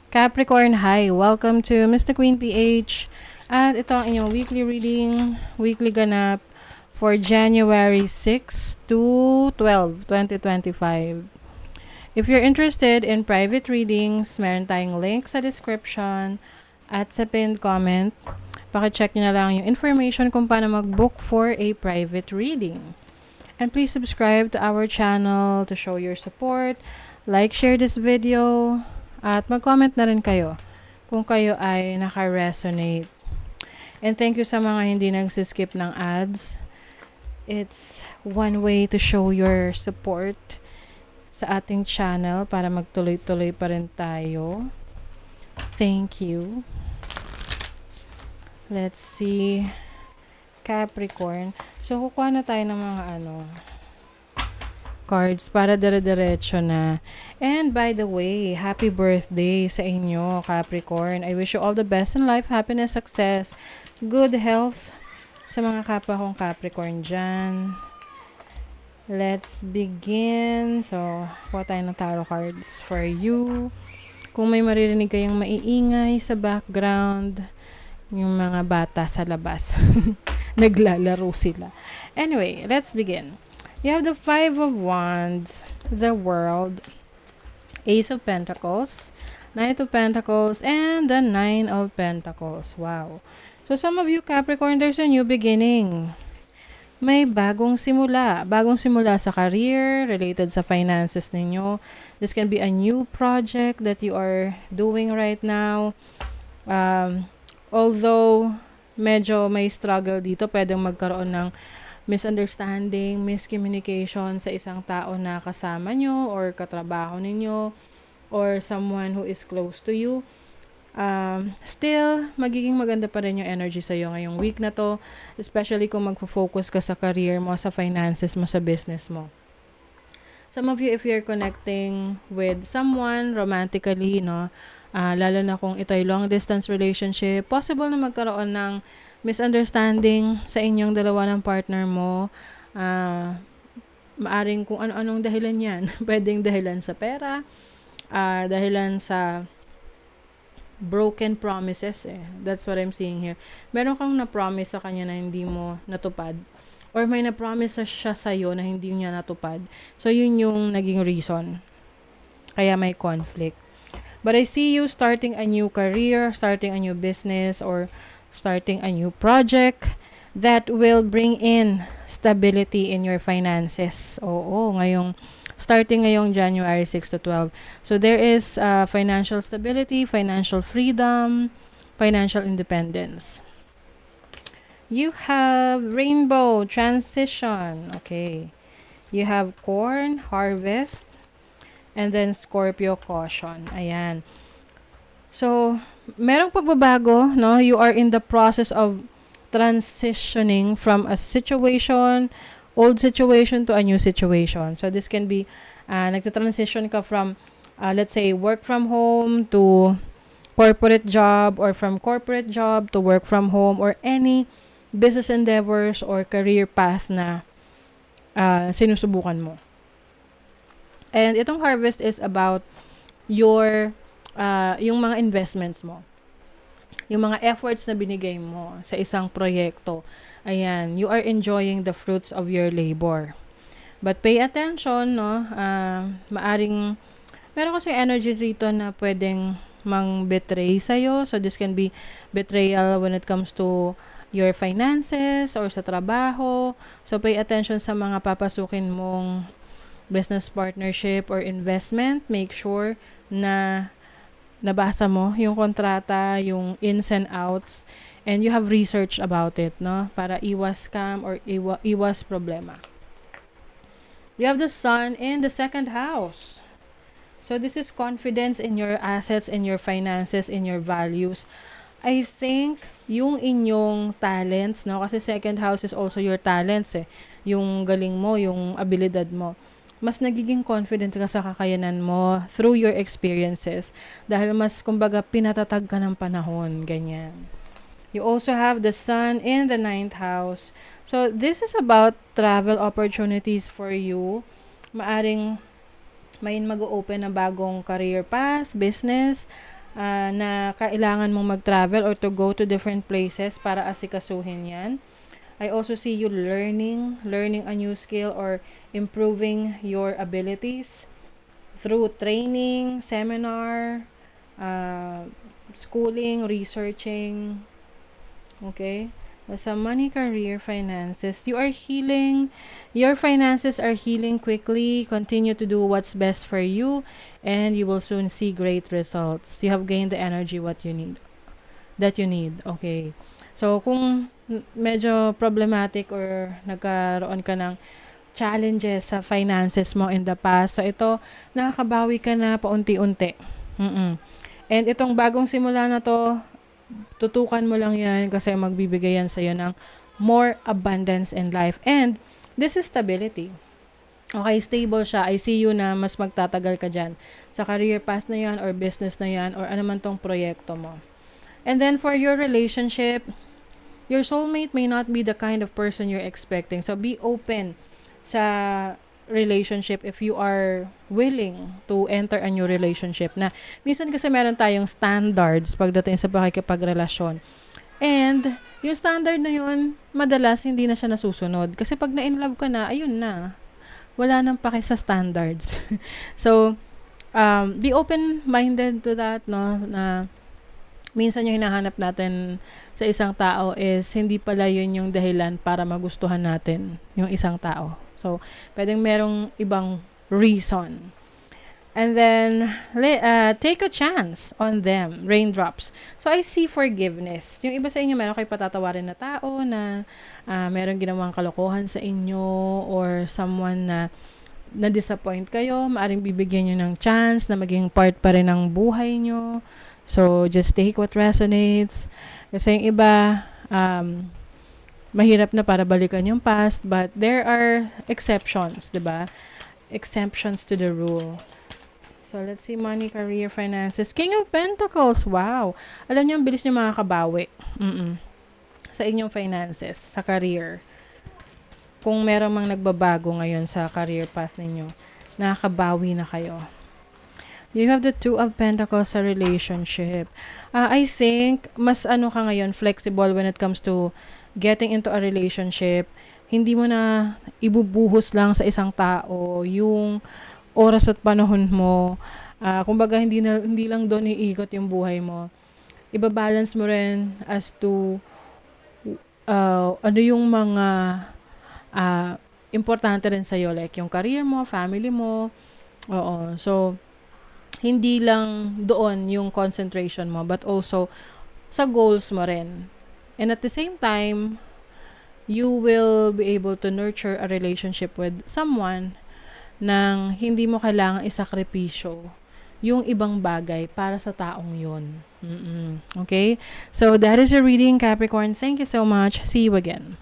Capricorn, hi! Welcome to Mr. Queen PH. At ito ang inyong weekly reading, weekly ganap for January 6 to 12, 2025. If you're interested in private readings, meron tayong link sa description at sa pinned comment. Pakicheck nyo na lang yung information kung paano mag-book for a private reading. And please subscribe to our channel to show your support. Like, share this video. At mag-comment na rin kayo kung kayo ay naka-resonate. And thank you sa mga hindi nagsiskip ng ads. It's one way to show your support sa ating channel para magtuloy-tuloy pa rin tayo. Thank you. Let's see. Capricorn. So, kukuha na tayo ng mga cards para dire-diretso na. And by the way, happy birthday sa inyo, Capricorn. I wish you all the best in life, happiness, success, good health sa mga kapwa kong Capricorn dyan. Let's begin. So, kuha tayo ng tarot cards for you. Kung may maririnig kayong maiingay sa background, yung mga bata sa labas. Naglalaro sila. Anyway, let's begin. You have the Five of Wands, the World, Ace of Pentacles, Knight of Pentacles, and the Nine of Pentacles. Wow. So some of you Capricorn, there's a new beginning. May bagong simula. Bagong simula sa career, related sa finances ninyo. This can be a new project that you are doing right now. Although medyo may struggle dito, pwedeng magkaroon ng misunderstanding, miscommunication sa isang tao na kasama nyo or katrabaho ninyo or someone who is close to you. Still, magiging maganda pa rin yung energy sa'yo ngayong week na to, especially kung magpo-focus ka sa career mo, sa finances mo, sa business mo. Some of you, if you're connecting with someone romantically, lalo na kung ito ay long distance relationship, possible na magkaroon ng misunderstanding sa inyong dalawa ng partner mo. Maaring kung ano-anong dahilan yan. Pwedeng dahilan sa pera, dahilan sa broken promises That's what I'm seeing here. Meron kang na-promise sa kanya na hindi mo natupad. Or may na-promise siya sa'yo na hindi niya natupad. So, yun yung naging reason. Kaya may conflict. But I see you starting a new career, starting a new business, or starting a new project that will bring in stability in your finances. Starting ngayong January 6 to 12. So there is financial stability, financial freedom, financial independence. You have rainbow, transition. Okay. You have corn, harvest, and then Scorpio, caution. Ayan. So, merong pagbabago, no? You are in the process of transitioning from a situation, old situation to a new situation. So, this can be, nagta-transition ka from, let's say, work from home to corporate job, or from corporate job to work from home, or any business endeavors or career path na sinusubukan mo. And itong harvest is about yung mga investments mo. Yung mga efforts na binigay mo sa isang proyekto. Ayan, you are enjoying the fruits of your labor. But pay attention, maaring, meron kasi energy dito na pwedeng mang-betray sa'yo. So, this can be betrayal when it comes to your finances or sa trabaho. So, pay attention sa mga papasukin mong business partnership or investment. Make sure na nabasa mo yung kontrata, yung ins and outs, and you have research about it, no? Para iwas scam or iwas problema. You have the Sun in the second house. So this is confidence in your assets, in your finances, in your values. I think yung inyong talents, no? Kasi second house is also your talents Yung galing mo, yung abilidad mo. Mas nagiging confident ka sa kakayanan mo through your experiences. Dahil mas, kumbaga, pinatatag ka ng panahon. Ganyan. You also have the Sun in the 9th house. So, this is about travel opportunities for you. Maaring may mag-open na bagong career path, business, na kailangan mong mag-travel or to go to different places para asikasuhin yan. I also see you learning a new skill or improving your abilities through training, seminar, uh, schooling, researching. Okay? Sa money, career, finances, you are healing. Your finances are healing quickly. Continue to do what's best for you and you will soon see great results. You have gained the energy what you need. That you need. Okay. So, kung medyo problematic or nagkaroon ka ng challenges sa finances mo in the past, so ito, nakakabawi ka na paunti-unti. And itong bagong simula na to, tutukan mo lang yan kasi magbibigay yan sa'yo ng more abundance in life. And this is stability. Okay, stable siya. I see you na mas magtatagal ka dyan sa career path na yan or business na yan or ano man tong proyekto mo. And then for your relationship, your soulmate may not be the kind of person you're expecting. So be open sa relationship if you are willing to enter a new relationship na minsan kasi meron tayong standards pagdating sa pakikipagrelasyon. And yung standard na yun, madalas hindi na siya nasusunod. Kasi pag na-inlove ka na, ayun na. Wala nang paki sa standards. So, be open-minded to that, no? Na minsan yung hinahanap natin sa isang tao is hindi pala yun yung dahilan para magustuhan natin yung isang tao. So, pwedeng merong ibang reason. And then, take a chance on them. Raindrops. So, I see forgiveness. Yung iba sa inyo, meron kayo patatawarin na tao na meron ginawang kalokohan sa inyo or someone na na-disappoint kayo. Maaring bibigyan nyo ng chance na maging part pa rin ng buhay nyo. So, just take what resonates. Kasi yung iba, mahirap na para balikan yung past, but there are exceptions, diba? Exceptions to the rule. So, let's see, money, career, finances. King of Pentacles, wow! Alam niyo, ang bilis niyo makakabawi. Sa inyong finances, sa career. Kung meron mang nagbabago ngayon sa career path ninyo, nakakabawi na kayo. You have the Two of Pentacles sa relationship. I think, mas ka ngayon, flexible when it comes to getting into a relationship. Hindi mo na ibubuhos lang sa isang tao yung oras at panahon mo. Kumbaga, hindi lang doon iikot yung buhay mo. Ibabalance mo rin as to ano yung mga importante rin sa'yo. Like, yung career mo, family mo. Oo. So, hindi lang doon yung concentration mo, but also sa goals mo rin. And at the same time, you will be able to nurture a relationship with someone nang hindi mo kailangang isakripisyo yung ibang bagay para sa taong yun. Okay? So, that is your reading, Capricorn. Thank you so much. See you again.